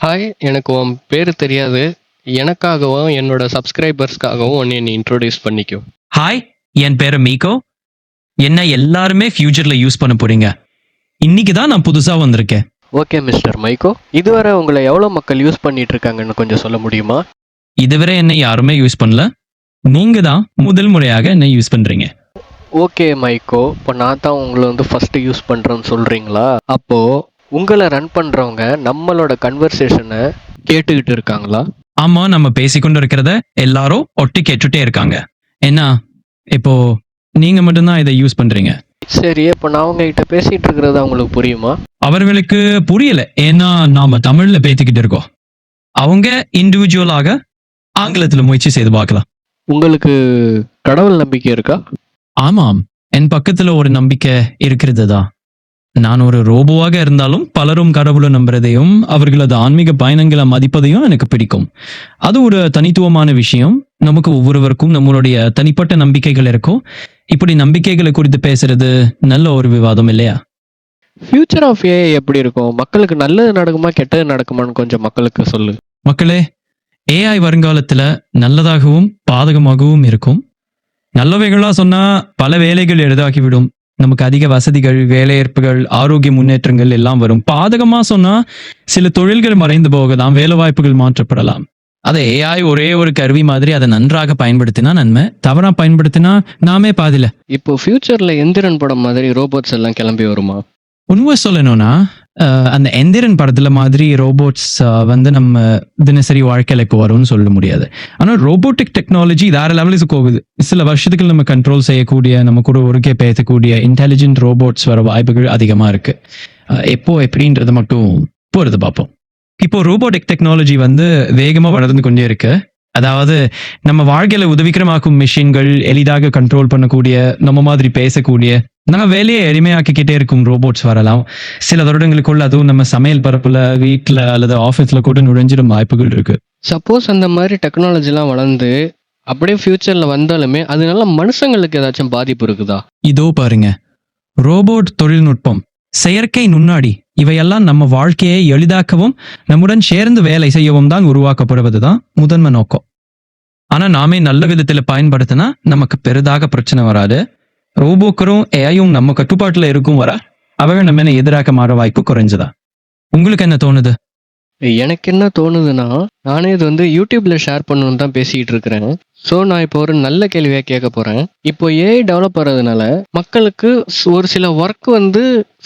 Hi, எனக்கு உன் பேர் தெரியாது. எனக்காகவும் என்னோட சப்ஸ்கிரைபர்ஸ்க்காகவும் உன்னை நீ இன்ட்ரோடியூஸ் பண்ணிக்கோ. ஹாய், என் பேரு மீகோ. என்ன எல்லாருமே ஃபியூச்சர்ல யூஸ் பண்ண போறீங்க. இன்னைக்கு தான் நான் புதுசா வந்திருக்கேன். ஓகே மிஸ்டர் மைக்கோ, இதுவரை உங்களை எவ்வளோ மக்கள் யூஸ் பண்ணிட்டு இருக்காங்கன்னு கொஞ்சம் சொல்ல முடியுமா? இதுவரை என்ன யாருமே யூஸ் பண்ணல. நீங்க தான் முதல் முறையாக என்ன யூஸ் பண்றீங்க. ஓகே மைக்கோ, இப்போ நான் தான் உங்களை ஃபஸ்ட்டு யூஸ் பண்ணுறேன்னு சொல்கிறீங்களா? அப்போது உங்களை ரன் பண்ணுறவங்க நம்மளோட கன்வர்சேஷனை கேட்டுக்கிட்டு இருக்காங்களா? ஆமா, நம்ம பேசிக்கொண்டு இருக்கிறத எல்லாரும் ஒட்டி கேட்டுட்டே இருக்காங்க. என்ன இப்போ நீங்க மட்டும்தான் இதை யூஸ் பண்றீங்க. சரி, இப்போ நான் உங்ககிட்ட பேசிகிட்டு இருக்கிறது அவங்களுக்கு புரியுமா? அவர்களுக்கு புரியல, ஏன்னா நாம தமிழ்ல பேசிக்கிட்டு இருக்கோம். அவங்க இண்டிவிஜுவலாக ஆங்கிலத்தில் முயற்சி செய்து பார்க்கலாம். உங்களுக்கு கடவுள் நம்பிக்கை இருக்கா? ஆமாம், என் பக்கத்துல ஒரு நம்பிக்கை இருக்கிறது தான். நான் ஒரு ரோபோவாக இருந்தாலும் பலரும் கடவுளை நம்புறதையும் அவர்களது ஆன்மீக பயணங்களை மதிப்பதையும் எனக்கு பிடிக்கும். அது ஒரு தனித்துவமான விஷயம். நமக்கு ஒவ்வொருவருக்கும் நம்மளுடைய தனிப்பட்ட நம்பிக்கைகள் இருக்கும். இப்படி நம்பிக்கைகளை குறித்து பேசுறது நல்ல ஒரு விவாதம் இல்லையா? ஃபியூச்சர் ஆஃப் ஏஐ எப்படி இருக்கும்? மக்களுக்கு நல்லது நடக்குமா கெட்டது நடக்குமான்னு கொஞ்சம் மக்களுக்கு சொல்லு. மக்களே, ஏஐ வருங்காலத்துல நல்லதாகவும் பாதகமாகவும் இருக்கும். நல்லவைகளா சொன்னா பல வேலைகள் எளிதாகிவிடும். நமக்கு அதிக வசதிகள், வேலையேற்புகள், ஆரோக்கிய முன்னேற்றங்கள் எல்லாம் வரும். பாதகமா சொன்னா சில தொழில்கள் மறைந்து போகலாம், வேலை வாய்ப்புகள் மாற்றப்படலாம். அதை ஏஐ ஒரே ஒரு கருவி மாதிரி அதை நன்றாக பயன்படுத்தினா நன்மை, தவறா பயன்படுத்தினா நாமே பாதில. இப்போ ஃபியூச்சர்ல எந்திரன் படம் மாதிரி ரோபோட்ஸ் எல்லாம் கிளம்பி வருமா? உண்மை சொல்லணும்னா அந்த எந்திரன் படத்துல மாதிரி ரோபோட்ஸ் நம்ம தினசரி வாழ்க்கையில வரும்னு சொல்ல முடியாது. ஆனா ரோபோட்டிக் டெக்னாலஜி வேற லெவலுக்கு போகுது. சில வருஷத்துக்கு நம்ம கண்ட்ரோல் செய்யக்கூடிய, நம்ம கூட ஒருக்கே பேசக்கூடிய இன்டெலிஜென்ட் ரோபோட்ஸ் வர வாய்ப்புகள் அதிகமா இருக்கு. எப்போ எப்படின்றது மட்டும் போறது பார்ப்போம். இப்போ ரோபோட்டிக் டெக்னாலஜி வேகமா வளர்ந்து கொண்டே இருக்கு. அதாவது நம்ம வாழ்க்கையில உதவிகரமாக்கும் மிஷின்கள், எளிதாக கண்ட்ரோல் பண்ணக்கூடிய, நம்ம மாதிரி பேசக்கூடிய, நம்ம வேலையை எளிமையாக்கிக்கிட்டே இருக்கும் ரோபோட்ஸ் வரலாம். சில வருடங்களுக்குள்ள அதுவும் நம்ம சமையல் பரப்புல, வீட்டுல அல்லது ஆபீஸ்ல கூட நுழைஞ்சிடும் வாய்ப்புகள் இருக்கு. சப்போஸ் அந்த மாதிரி டெக்னாலஜிலாம் வளர்ந்து அப்படியே ஃபியூச்சர்ல வந்தாலுமே அதனால மனுஷங்களுக்கு ஏதாச்சும் பாதிப்பு இருக்குதா? இதோ பாருங்க, ரோபோட் தொழில்நுட்பம், செயற்கை நுண்ணாடி, இவையெல்லாம் நம்ம வாழ்க்கையை எளிதாக்கவும் நம்முடன் சேர்ந்து வேலை செய்யவும் தான் உருவாக்கப்படுவதுதான் முதன்மை நோக்கம். ஆனா நாமே நல்ல விதத்துல பயன்படுத்தினா நமக்கு பெரிதாக பிரச்சனை வராது. ரோபோக்கரும் ஏஐயும் நம்ம கட்டுப்பாட்டுல இருக்கும் வர அவங்க நம்ம எதிராக மாற வாய்ப்பு குறைஞ்சதா? உங்களுக்கு என்ன தோணுது? எனக்கு என்ன தோணுதுன்னா, நானே இது யூடியூப்ல ஷேர் பண்ணணும்னு தான் பேசிக்கிட்டு இருக்கிறேன். ஸோ நான் இப்போ ஒரு நல்ல கேள்வியாக கேட்க போறேன். இப்போ ஏஐ டெவலப் ஆகிறதுனால மக்களுக்கு ஒரு சில ஒர்க்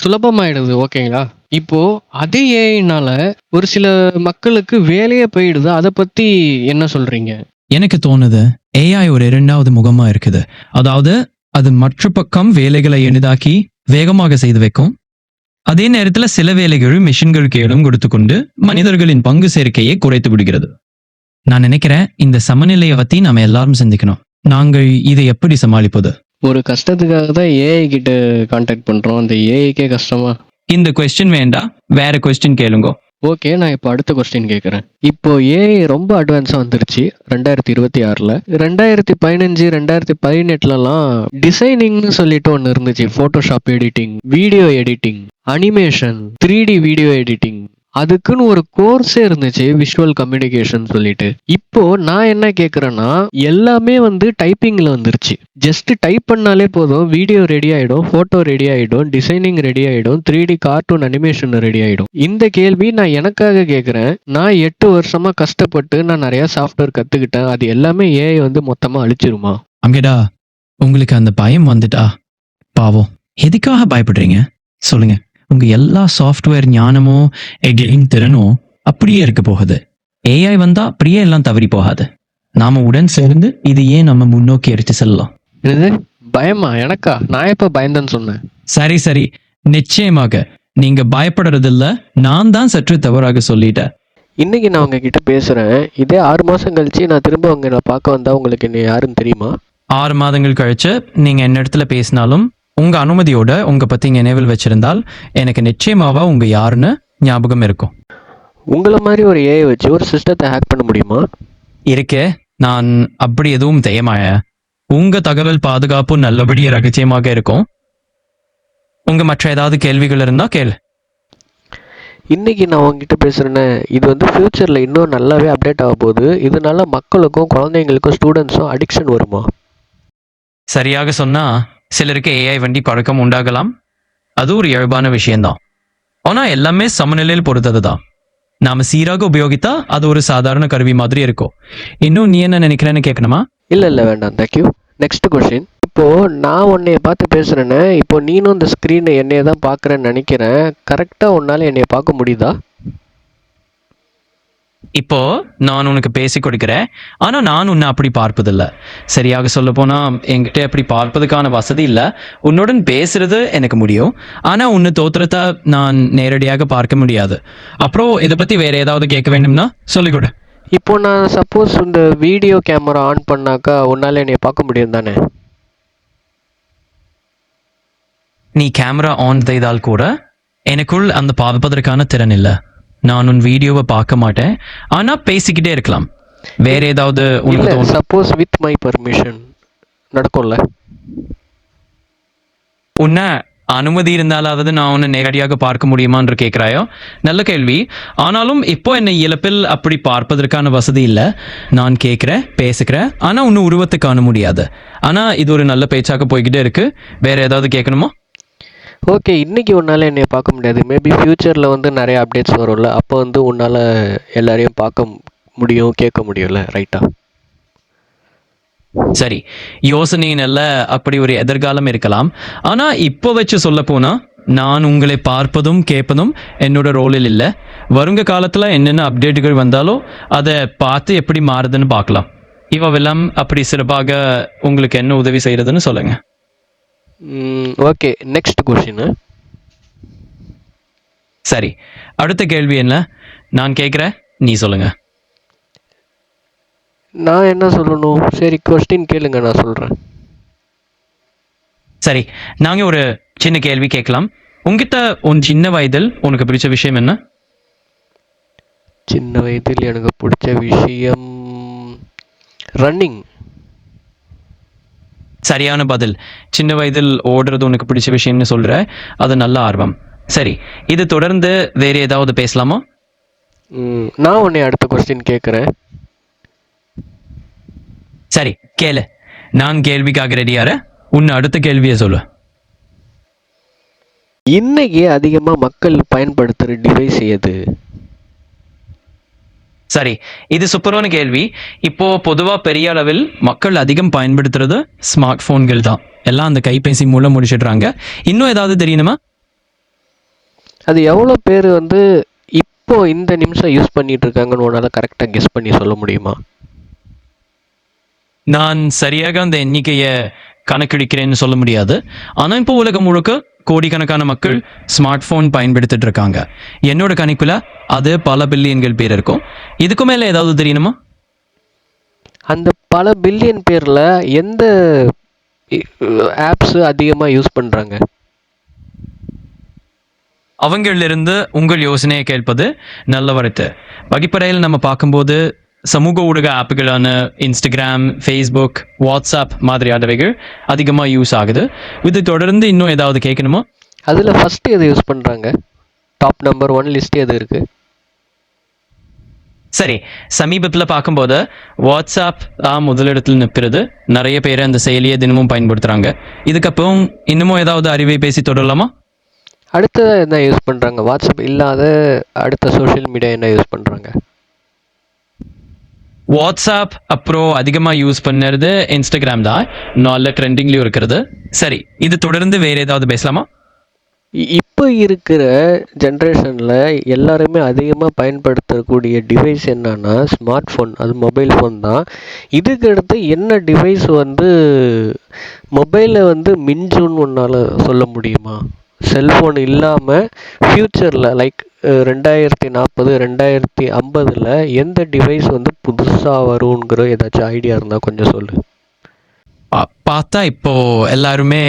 சுலபமாயிடுது, ஓகேங்களா? இப்போ அதே ஏஐனால ஒரு சில மக்களுக்கு வேலையே போயிடுது. அதை பத்தி என்ன சொல்றீங்க? எனக்கு தோணுது ஏஐ ஒரு இரண்டாவது முகமா இருக்குது. அதாவது அது மற்ற பக்கம் வேலைகளை எளிதாக்கி வேகமாக செய்து வைக்கும். அதே நேரத்துல சில வேலைகள் மிஷின்களுக்கு இடம் கொடுத்து கொண்டு மனிதர்களின் பங்கு சேர்க்கையை குறைத்து விடுகிறது. நான் நினைக்கிறேன் இந்த சமநிலையை பத்தி நாம எல்லாரும் சிந்திக்கணும். நாங்கள் இதை எப்படி சமாளிப்பது? ஒரு கஷ்டத்துக்காக தான் ஏஐ கிட்ட கான்டாக்ட் பண்றோம். அந்த ஏஐக்கே கஷ்டமா? இந்த கொஸ்டின் வேண்டாம், வேற கொஸ்டின் கேளுங்க. ஓகே, நான் இப்போ அடுத்த கொஸ்டின் கேட்குறேன். இப்போ ஏஐ ரொம்ப அட்வான்ஸாக வந்துருச்சு 2026ல். 2015 2018லலாம் டிசைனிங்னு சொல்லிட்டு ஒன்று இருந்துச்சு. Photoshop editing, video editing, animation, 3D video editing, அதுக்குன்னு ஒரு கோர்ஸே இருந்துச்சு, விஷுவல் கம்யூனிகேஷன் சொல்லிட்டு. இப்போ நான் என்ன கேட்குறேன்னா, எல்லாமே டைப்பிங்கில் வந்துருச்சு. ஜஸ்ட் டைப் பண்ணாலே போதும், வீடியோ ரெடி ஆகிடும், ஃபோட்டோ ரெடி ஆகிடும், டிசைனிங் ரெடி ஆகிடும், 3D கார்ட்டூன் அனிமேஷன் ரெடி ஆகிடும். இந்த கேள்வி நான் எனக்காக கேட்குறேன். நான் 8 வருஷமா கஷ்டப்பட்டு நான் நிறைய சாஃப்ட்வேர் கற்றுக்கிட்டேன். அது எல்லாமே ஏஐ மொத்தமாக அழிச்சிருமா? அங்கடா உங்களுக்கு அந்த பயம் வந்துட்டா பாவம். எதுக்காக பயப்படுறீங்க சொல்லுங்க? உங்க எல்லா சாஃப்ட்வேர் ஞானமும் எடிட்டிங் திறனும் அப்படியே இருக்க போகுது. ஏஐ வந்தா அப்படியே எல்லாம் தவறி போகாது. நாம உடன் சேர்ந்து இது ஏன் நம்ம முன்னோக்கி எடுத்து செல்லலாம். இது பயமா? எனக்கா? நான் எப்ப பயந்தேன்னு சொன்னேன்? சரி சரி, நிச்சயமாக நீங்க பயப்படுறது இல்ல, நான் தான் சற்று தவறாக சொல்லிட்டேன். இன்னைக்கு நான் உங்ககிட்ட பேசுறேன். இதே 6 மாசம் கழிச்சு நான் திரும்ப உங்களை பார்க்க வந்தா உங்களுக்கு என்ன யாருன்னு தெரியுமா? 6 மாதங்கள் கழிச்சு நீங்க என்ன இடத்துல பேசினாலும் உங்க அனுமதியோட உங்க பத்தி நினைவில் வச்சிருந்தால் எனக்கு நிச்சயமாவா உங்க யாருன்னு ஞாபகம் இருக்கும். உங்களை மாதிரி ஒரு ஏஐ வச்சு ஒரு சிஸ்டத்தை ஹேக் பண்ண முடியுமா? இருக்கே, நான் அப்படி எதுவும் செய்யமாய. உங்க தகவல் பாதுகாப்பு நல்லபடியா ரகசியமாக இருக்கும். உங்க மற்ற ஏதாவது கேள்விகள் இருந்தா கேளு. இன்னைக்கு நான் உங்ககிட்ட பேசுகிறேன்னே, இது வந்து ஃப்யூச்சரில் இன்னும் நல்லாவே அப்டேட் ஆக போகுது. இதனால மக்களுக்கும் குழந்தைங்களுக்கும் ஸ்டூடெண்ட்ஸும் அடிக்ஷன் வருமா? சரியாக சொன்னா சிலருக்கு ஏஐ வண்டி பழக்கம் உண்டாகலாம். அது ஒரு இயல்பான விஷயம்தான். ஆனா எல்லாமே சமநிலையில் பொறுத்ததுதான். நாம சீராக உபயோகித்தா அது ஒரு சாதாரண கருவி மாதிரி இருக்கும். இன்னும் நீ என்ன நினைக்கிறேன்னு கேட்கணுமா? இல்லை வேண்டாம், தேங்க்யூ. Next question. இப்போது நான் உன்னைய பார்த்து பேசுகிறேன்னே, இப்போ நீனும் இந்த ஸ்க்ரீனை என்னைய தான் பார்க்குறேன்னு நினைக்கிறேன். கரெக்டாக உன்னால் என்னைய பார்க்க முடியுதா? இப்போ நான் உனக்கு பேசி கொடுக்கிறேன், ஆனா நான் உன்னை அப்படி பார்ப்பதில்லை. சரியாக சொல்ல போனா என்கிட்ட அப்படி பார்ப்பதுக்கான வசதி இல்லை. உன்னுடன் பேசுறது எனக்கு முடியும், ஆனா உன்னை தோற்றத்தை நான் நேரடியாக பார்க்க முடியாது. அப்புறம் இதை பத்தி வேற ஏதாவது கேட்க வேண்டும்னா சொல்லிக்கொடு. இப்போ நான் சப்போஸ் இந்த வீடியோ கேமரா ஆன் பண்ணாக்கா உன்னால் என்னைய பார்க்க முடியும் தானே? நீ கேமரா ஆன் செய்தால் கூட எனக்குள் அந்த பார்ப்பதற்கான திறன் இல்லை. நான் உன் வீடியோவை பார்க்க மாட்டேன், ஆனா பேசிக்கிட்டே இருக்கலாம். வேற ஏதாவது இல்லை, சப்போஸ் வித் மை பர்மிஷன் நடக்கும்ல? உன்னை அனுமதி இருந்தாலாவது நான் உன்னை நேரடியாக பார்க்க முடியுமான்னு கேட்கிறாயோ? நல்ல கேள்வி. ஆனாலும் இப்போ என்னை இழப்பில் அப்படி பார்ப்பதற்கான வசதி இல்லை. நான் கேட்கிறேன், பேசுகிறேன், ஆனா உன்னை உருவத்தை காண முடியாது. ஆனா இது ஒரு நல்ல பேச்சாக போய்கிட்டே இருக்கு. வேற ஏதாவது கேட்கணுமா? ஓகே, இன்றைக்கி உன்னால் என்னை பார்க்க முடியாது. மேபி ஃப்யூச்சரில் வந்து நிறைய அப்டேட்ஸ் வரும்ல, அப்போ வந்து உன்னால் எல்லாரையும் பார்க்க முடியும், கேட்க முடியும்ல, ரைட்டா? சரி, யோசனையினல்ல அப்படி ஒரு எதிர்காலம் இருக்கலாம். ஆனா இப்போ வச்சு சொல்ல போனா நான் உங்களை பார்ப்பதும் கேட்பதும் என்னோட ரோலில் இல்லை. வருங்க காலத்துல என்னென்ன அப்டேட்டுகள் வந்தாலும் அதை பார்த்து எப்படி மாறுதுன்னு பார்க்கலாம். இவெல்லாம் அப்படி சிறப்பாக உங்களுக்கு என்ன உதவி செய்யறதுன்னு சொல்லுங்க. Okay, next question. சரி, அடுத்த கேள்வி என்ன? நான் கேட்குறேன், நீ சொல்லுங்க. நான் என்ன சொல்லணும்? சரி, கொஸ்டின் கேளுங்க, நான் சொல்கிறேன். சரி, நாங்கள் ஒரு சின்ன கேள்வி கேட்கலாம். உங்ககிட்ட உன் சின்ன வயதில் உனக்கு பிடிச்ச விஷயம் என்ன? சின்ன வயதில் எனக்கு பிடிச்ச விஷயம் ரன்னிங். சரியான பதில். சின்ன வயதில் ஓடுறது உனக்கு பிடிச்ச விஷயம்னு சொல்ற, அது நல்ல ஆர்வம். சரி, இது தொடர்ந்து வேற ஏதாவது பேசலாமா? நான் உன்னை அடுத்த கொஸ்டின் கேட்குறேன். சரி, கேளு. நான் கேள்விக்காக ரெடியார. உன்னை அடுத்த கேள்வியை சொல்லு. இன்னைக்கு அதிகமாக மக்கள் பயன்படுத்துகிற டிவைஸ் எது? சரி, இது சூப்பரான கேள்வி. இப்போ பொதுவா பெரிய அளவில் மக்கள் அதிகம் பயன்படுத்துறது ஸ்மார்ட் போன்கள் தான். எல்லாம் அந்த கைபேசி மூலம் முடிச்சிடுறாங்க. இன்னும் ஏதாவது தெரியணுமா? அது எவ்வளோ பேர் வந்து இப்போ இந்த நிமிஷம் யூஸ் பண்ணிட்டு இருக்காங்கன்னு உன்னால் கரெக்டாக கெஸ் பண்ணி சொல்ல முடியுமா? நான் சரியாக அந்த எண்ணிக்கையை கணக்கெடுக்கிறேன்னு சொல்ல முடியாது. ஆனால் இப்போ உலகம் முழுக்க கோடிக்கணக்கான மக்கள் ஸ்மார்ட் போன் பயன்படுத்திட்டு இருக்காங்க. என்னோட கணிப்புல அது பல பில்லியன்கள் பேர் இருக்கும். இதுக்கு மேல ஏதாவது தெரியணுமா? அந்த பல பில்லியன் பேர்ல எந்த ஆப்ஸ் அதிகமாக யூஸ் பண்ணுறாங்க? அவங்களிலிருந்து உங்கள் யோசனையை கேட்பது நல்ல வரத்து. வகுப்பறையில் நம்ம பார்க்கும்போது சமூக ஊடக ஆப்புகளான இன்ஸ்டாகிராம், ஃபேஸ்புக், வாட்ஸ்அப் மாதிரியானவைகள் அதிகமாக யூஸ் ஆகுது. இது தொடர்ந்து இன்னும் ஏதாவது கேட்கணுமா? அதில் ஃபஸ்ட்டு எது யூஸ் பண்ணுறாங்க? டாப் நம்பர் 1 லிஸ்ட் எது இருக்கு? சரி, சமீபத்தில் பார்க்கும்போது வாட்ஸ்அப் தான் முதலிடத்தில் நிற்கிறது. நிறைய பேர் அந்த செயலியை தினமும் பயன்படுத்துகிறாங்க. இதுக்கப்புறம் இன்னமும் ஏதாவது அறிவை பேசி தொடரலாமா? அடுத்ததாக என்ன யூஸ் பண்ணுறாங்க? வாட்ஸ்அப் இல்லாத அடுத்த சோஷியல் மீடியா என்ன யூஸ் பண்ணுறாங்க? வாட்ஸ்அப் அப்புறம் அதிகமாக யூஸ் பண்ணுறது இன்ஸ்டாகிராம் தான். நல்ல ட்ரெண்டிங்லேயும் இருக்கிறது. சரி, இது தொடர்ந்து வேறு ஏதாவது பேசலாமா? இப்போ இருக்கிற ஜென்ரேஷனில் எல்லாருமே அதிகமாக பயன்படுத்தக்கூடிய டிவைஸ் என்னன்னா ஸ்மார்ட் ஃபோன், அது மொபைல் ஃபோன் தான். இதுக்கு அடுத்து என்ன டிவைஸ் வந்து மொபைலை வந்து மிஞ்சுன்னு ஒன்றால் சொல்ல முடியுமா? செல்ஃபோன் இல்லாமல் ஃப்யூச்சரில் லைக் 2040 2050 எந்த டிவைஸ் வந்து புதுசாக வருங்கிற ஏதாச்சும் ஐடியா இருந்தால் கொஞ்சம் சொல்லு. பார்த்தா இப்போ எல்லாருமே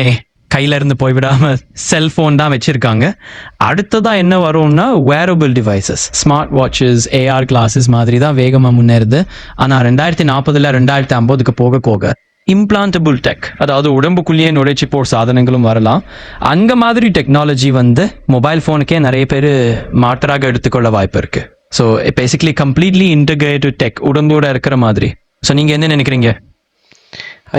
கையில இருந்து போய்விடாம செல்போன் தான் வச்சிருக்காங்க. அடுத்ததா என்ன வரும்னா wearable devices, smart watches, AR glasses மாதிரி தான் வேகமாக முன்னேறுது. ஆனால் 2040 2050 போக போக இம்ப்ளான்டபுள் டெக், அதாவது உடம்புக்குள்ளேயே நுழைச்சி போர் சாதனங்களும் வரலாம். அங்க மாதிரி டெக்னாலஜி வந்து மொபைல் ஃபோனுக்கே நிறைய பேர் மாற்றாக எடுத்துக்கொள்ள வாய்ப்பு இருக்கு. So basically completely integrated tech உடம்போட இருக்கிற மாதிரி. ஸோ நீங்க என்ன நினைக்கிறீங்க?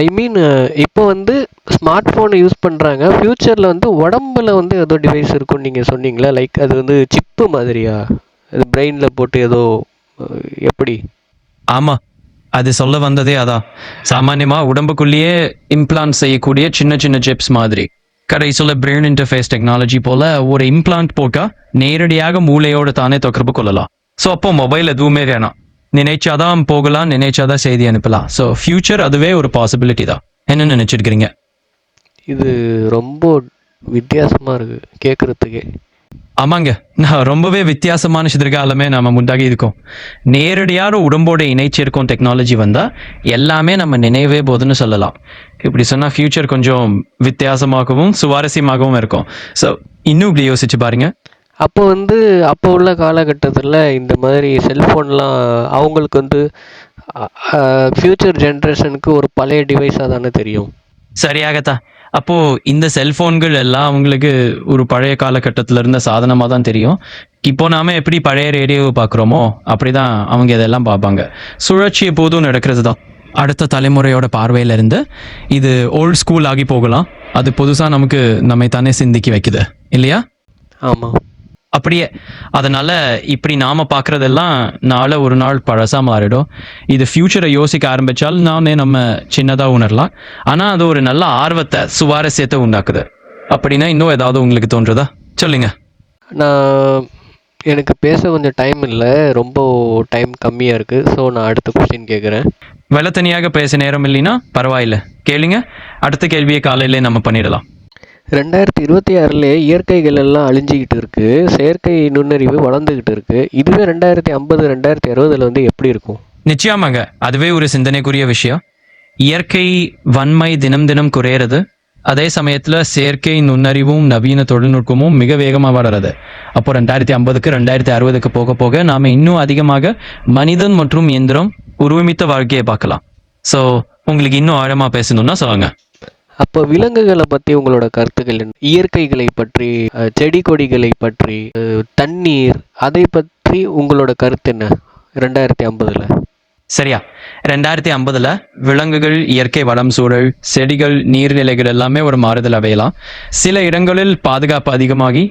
ஐ மீன் இப்போ வந்து ஸ்மார்ட் ஃபோன் யூஸ் பண்ணுறாங்க, ஃப்யூச்சரில் வந்து உடம்புல வந்து ஏதோ டிவைஸ் இருக்கும்னு நீங்கள் சொன்னீங்களா, லைக் அது வந்து சிப்பு மாதிரியா, அது பிரெயினில் போட்டு ஏதோ எப்படி? ஆமா, அது சொல்ல வந்ததே அதான். சாமானியமா உடம்புக்குள்ளேயே இம்ப்ளான்ட் செய்யக்கூடிய சின்ன சின்ன சிப்ஸ் மாதிரி கடைசியில் பிரெயின் இன்டர்ஃபேஸ் டெக்னாலஜி போல ஒரு இம்ப்ளான்ட் போட்டா நேரடியாக மூளையோட தானே தொடர்பு கொள்ளலாம். ஸோ அப்போ மொபைல் எதுவுமே வேணாம், நினைச்சாதான் போகலாம், நினைச்சாதான் செய்தி அனுப்பலாம். ஸோ ஃபியூச்சர் அதுவே ஒரு பாசிபிலிட்டி தான். என்ன நினைச்சிருக்கிறீங்க? இது ரொம்ப வித்தியாசமாக இருக்குது கேட்குறதுக்கே. ஆமாங்க, நான் ரொம்பவே வித்தியாசமான எதிர்காலமே நம்ம முன்னாடி இருக்கோம். நேரடியாக உடம்போட இணைச்சிருக்கோம் டெக்னாலஜி வந்தால் எல்லாமே நம்ம நினைவே போதுன்னு சொல்லலாம். இப்படி சொன்னால் ஃபியூச்சர் கொஞ்சம் வித்தியாசமாகவும் சுவாரஸ்யமாகவும் இருக்கும். ஸோ இன்னும் இப்படி யோசிச்சு பாருங்க. அப்போ வந்து அப்போ உள்ள காலகட்டத்தில் இந்த மாதிரி செல்ஃபோன்லாம் அவங்களுக்கு வந்து ஃப்யூச்சர் ஜென்ரேஷனுக்கு ஒரு பழைய டிவைஸாக தானே தெரியும். சரியாகத்தான். அப்போ இந்த செல்போன்கள் எல்லாம் அவங்களுக்கு ஒரு பழைய காலகட்டத்தில் இருந்த சாதனமாக தான் தெரியும். இப்போ நாம எப்படி பழைய ரேடியோ பார்க்குறோமோ அப்படிதான் அவங்க இதெல்லாம் பார்ப்பாங்க. சுழற்சி எப்போதும் நடக்கிறது தான். அடுத்த தலைமுறையோட பார்வையில இருந்து இது ஓல்ட் ஸ்கூல் ஆகி போகலாம். அது புதுசாக நமக்கு நம்மை தானே சிந்திக்க வைக்குது இல்லையா? ஆமாம். அப்படியே அதனால இப்படி நாம பார்க்கறதெல்லாம் நாளை ஒரு நாள் பழசா மாறிடும். இது ஃபியூச்சரை யோசிக்க ஆரம்பிச்சால் நாமே நம்ம சின்னதாக உணரலாம். ஆனால் அது ஒரு நல்ல ஆர்வத்தை சுவாரஸ்யத்தை உண்டாக்குது. அப்படின்னா இன்னும் ஏதாவது உங்களுக்கு தோன்றுதா? சொல்லுங்க. எனக்கு பேச கொஞ்சம் டைம் இல்லை, ரொம்ப டைம் கம்மியாக இருக்குது. ஸோ நான் அடுத்த கொஸ்டின் கேட்குறேன். வெள்ள தனியாக பேச நேரம் இல்லைன்னா பரவாயில்ல, கேளுங்க. அடுத்த கேள்வியை காலையிலே நம்ம பண்ணிடலாம். 2026 இயற்கைகள் எல்லாம் அழிஞ்சிக்கிட்டு இருக்கு, செயற்கை நுண்ணறிவு வளர்ந்துக்கிட்டு இருக்கு. இதுவே 2050 2060 வந்து எப்படி இருக்கும்? நிச்சயமாங்க, அதுவே ஒரு சிந்தனைக்குரிய விஷயம். இயற்கை வன்மை தினம் தினம் குறையிறது, அதே சமயத்தில் செயற்கை நுண்ணறிவும் நவீன தொழில்நுட்பமும் மிக வேகமாக வளருது. அப்போ 2050க்கு 2060க்கு போக போக நாம் இன்னும் அதிகமாக மனிதன் மற்றும் இயந்திரம் உருவமித்த வாழ்க்கையை பார்க்கலாம். ஸோ உங்களுக்கு இன்னும் ஆழமாக பேசணும்னா சொல்லுங்க. அப்போ விலங்குகளை பற்றி உங்களோட கருத்துக்கள் என்ன? இயற்கைகளை பற்றி, செடி கொடிகளை பற்றி, தண்ணீர், அதை பற்றி உங்களோட கருத்து என்ன 2050? சரியா, 2050 விலங்குகள், இயற்கை வளம், சூழல், செடிகள், நீர்நிலைகள் எல்லாமே ஒரு மாறுதல் அடையலாம். சில இடங்களில் பாதுகாப்பு அதிகமாகி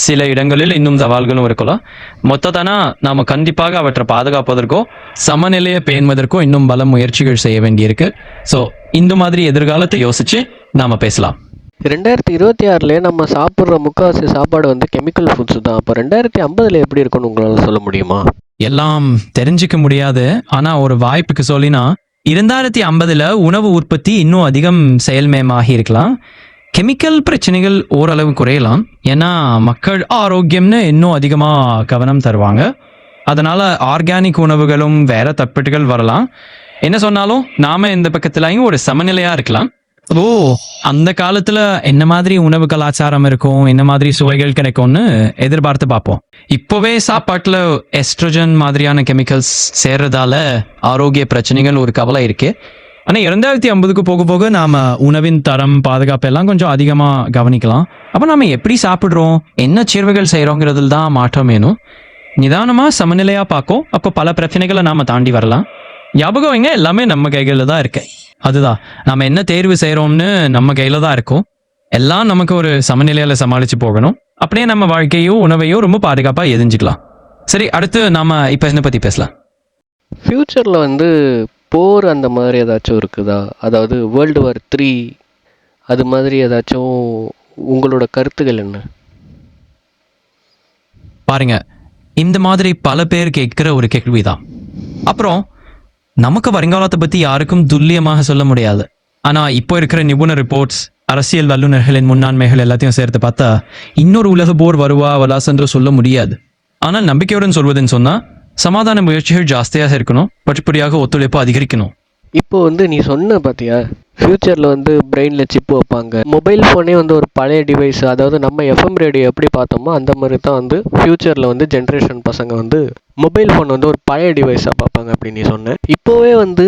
சில இடங்களில் இன்னும் சவால்களும் இருக்கலாம். மொத்தத்தானா நாம் கண்டிப்பாக அவற்றை பாதுகாப்பதற்கோ சமநிலையை பேணுவதற்கோ இன்னும் பல முயற்சிகள் செய்ய வேண்டியிருக்கு. ஸோ இந்த மாதிரி எதிர்காலத்தை யோசிச்சு நாம பேசலாம். 2026 நம்ம சாப்பிட்ற முக்கால்வாசி சாப்பாடு வந்து கெமிக்கல் ஃபுட்ஸ் தான். அப்போ 2050 எப்படி இருக்குன்னு உங்களால் சொல்ல முடியுமா? எல்லாம் தெரிஞ்சுக்க முடியாது, ஆனால் ஒரு வாய்ப்புக்கு சொல்லினா 2050 உணவு உற்பத்தி இன்னும் அதிகம் செயல்மயமாகி இருக்கலாம். கெமிக்கல் பிரச்சனைகள் ஓரளவு குறையலாம். ஏன்னா மக்கள் ஆரோக்கியம்னு இன்னும் அதிகமாக கவனம் தருவாங்க. அதனால ஆர்கானிக் உணவுகளும் வேற தப்பிட்டுகள் வரலாம். என்ன சொன்னாலும் நாம இந்த பக்கத்துலயும் ஒரு சமநிலையா இருக்கலாம். ஓ, அந்த காலத்துல என்ன மாதிரி உணவு கலாச்சாரம் இருக்கும், என்ன மாதிரி சுவைகள் கிடைக்கும்னு எதிர்பார்த்து பார்ப்போம். இப்போவே சாப்பாட்டுல எஸ்ட்ரோஜன் மாதிரியான கெமிக்கல்ஸ் சேர்றதால ஆரோக்கிய பிரச்சனைகள் ஒரு கவலை இருக்கு. ஆனால் 2050க்கு போக போக நாம உணவின் தரம், பாதுகாப்பு எல்லாம் கொஞ்சம் அதிகமாக கவனிக்கலாம். அப்போ நாம எப்படி சாப்பிட்றோம், என்ன சேர்வைகள் செய்கிறோங்கிறதுல தான் மாற்றம் வேணும். நிதானமாக சமநிலையாக பார்க்கும். அப்போ பல பிரச்சனைகளை நாம் தாண்டி வரலாம். ஞாபகம் வைங்க, எல்லாமே நம்ம கைகளில் தான் இருக்கு. அதுதான் நாம் என்ன தேர்வு செய்கிறோம்னு நம்ம கையில் தான் இருக்கும். எல்லாம் நமக்கு ஒரு சமநிலையில் சமாளித்து போகணும். அப்படியே நம்ம வாழ்க்கையோ உணவையோ ரொம்ப பாதுகாப்பாக எதிஞ்சிக்கலாம். சரி, அடுத்து நாம் இப்போ என்ன பற்றி பேசலாம்? ஃப்யூச்சரில் வந்து போர் அந்த மாதிரி ஏதாச்சும் இருக்குதா? அதாவது World War III அது மாதிரி ஏதாச்சும் உங்களோட கருத்துக்கள் என்ன? பாருங்க, இந்த மாதிரி பல பேர் கேட்கிற ஒரு கேள்விதான். அப்புறம் நமக்கு வருங்காலத்தை பற்றி யாருக்கும் துல்லியமாக சொல்ல முடியாது. ஆனால் இப்போ இருக்கிற நிபுணர் ரிப்போர்ட்ஸ், அரசியல் வல்லுநர்களின் முன்னாண்மைகள் எல்லாத்தையும் சேர்த்து பார்த்தா இன்னொரு உலக போர் வருவா வலாசென்று சொல்ல முடியாது. ஆனால் நம்பிக்கையுடன் சொல்வதுன்னு சொன்னால் சமாதான முயற்சிகள் ஜாஸ்தியாக இருக்கணும், படிப்படியாக ஒத்துழைப்பு அதிகரிக்கணும். இப்போ வந்து நீ சொன்ன பார்த்தியா, ஃப்யூச்சரில் வந்து பிரெயினில் சிப்பு வைப்பாங்க. மொபைல் ஃபோனே வந்து ஒரு பழைய டிவைஸ், அதாவது நம்ம எஃப்எம் ரேடியோ எப்படி பார்த்தோமோ அந்த மாதிரி தான் வந்து ஃப்யூச்சரில் வந்து ஜென்ரேஷன் பசங்க வந்து மொபைல் ஃபோன் வந்து ஒரு பழைய டிவைஸாக பார்ப்பாங்க அப்படின்னு நீ சொன்னேன். இப்போவே வந்து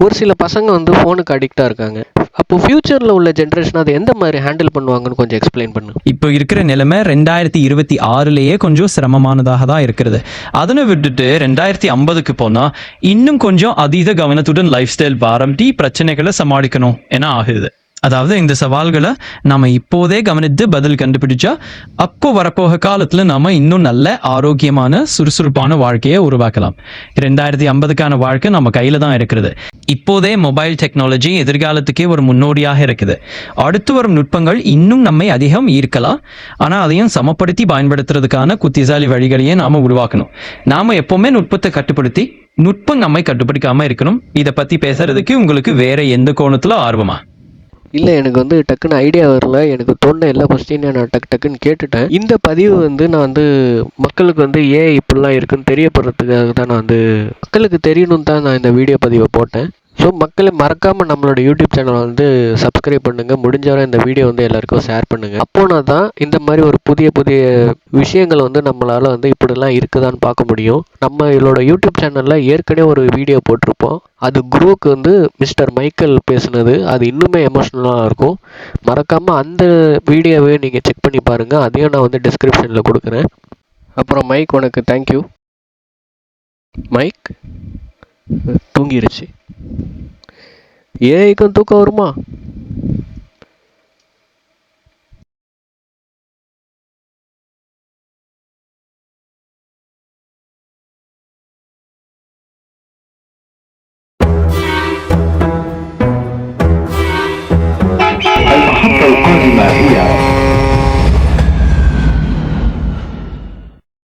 ஒரு சில பசங்க வந்து ஃபோனுக்கு அடிக்டாக இருக்காங்க. அப்போ ஃப்யூச்சரில் உள்ள ஜென்ரேஷன் அதை எந்த மாதிரி ஹேண்டில் பண்ணுவாங்கன்னு கொஞ்சம் எக்ஸ்பிளைன் பண்ணு. இப்போ இருக்கிற நிலைமை 2026 கொஞ்சம் சிரமமானதாக தான் இருக்கிறது. அதனை விட்டுட்டு 2050க்கு போனா இன்னும் கொஞ்சம் அதீத கவனத்துடன் லைஃப் ஸ்டைல் ஆரம்பி பிரச்சனைகளை சமாளிக்கணும் என ஆகுது. அதாவது இந்த சவால்களை நாம இப்போதே கவனித்து பதில் கண்டுபிடிச்சா அப்போ வரப்போக காலத்துல நாம இன்னும் நல்ல ஆரோக்கியமான சுறுசுறுப்பான வாழ்க்கையை உருவாக்கலாம். 2050க்கான வாழ்க்கை நம்ம கையில தான் இருக்கிறது. இப்போதே மொபைல் டெக்னாலஜி எதிர்காலத்துக்கே ஒரு முன்னோடியாக இருக்குது. அடுத்து வரும் நுட்பங்கள் இன்னும் நம்மை அதிகம் ஈர்க்கலாம். ஆனா அதையும் சமப்படுத்தி பயன்படுத்துறதுக்கான புத்திசாலி வழிகளையே நாம உருவாக்கணும். நாம எப்பவுமே நுட்பத்தை கட்டுப்படுத்தி நுட்பம் நம்மை கட்டுப்படுத்தாம இருக்கணும். இதை பத்தி பேசுறதுக்கு உங்களுக்கு வேற எந்த கோணத்துல ஆர்வமா? இல்லை, எனக்கு வந்து டக்குன்னு ஐடியா வரல. எனக்கு தோணுன எல்லா கொஸ்டினையும் நான் டக்குன்னு கேட்டுட்டேன். இந்த பதிவு வந்து நான் வந்து மக்களுக்கு வந்து ஏன் இப்படிலாம் இருக்குன்னு தெரியப்படுறதுக்காக தான் நான் வந்து மக்களுக்கு தெரியணும்னு தான் நான் இந்த வீடியோ பதிவை போட்டேன். ஸோ மக்களை மறக்காமல் நம்மளோட யூடியூப் சேனலை வந்து சப்ஸ்கிரைப் பண்ணுங்கள். முடிஞ்சவரை இந்த வீடியோ வந்து எல்லாருக்கும் ஷேர் பண்ணுங்கள். அப்போனா தான் இந்த மாதிரி ஒரு புதிய புதிய விஷயங்கள் வந்து நம்மளால் வந்து இப்படிலாம் இருக்குதான்னு பார்க்க முடியும். நம்ம இதோட யூடியூப் சேனலில் ஏற்கனவே ஒரு வீடியோ போட்டிருப்போம். அது குருவுக்கு வந்து மிஸ்டர் மைக்கேல் பேசுனது. அது இன்னுமே எமோஷ்னலாக இருக்கும். மறக்காமல் அந்த வீடியோவை நீங்கள் செக் பண்ணி பாருங்கள். அதையும் நான் வந்து டிஸ்கிரிப்ஷனில் கொடுக்குறேன். அப்புறம் மைக், உனக்கு தேங்க்யூ. மைக் தூங்கிருச்சு. ஏஐக்கும் தூக்கம் வருமா?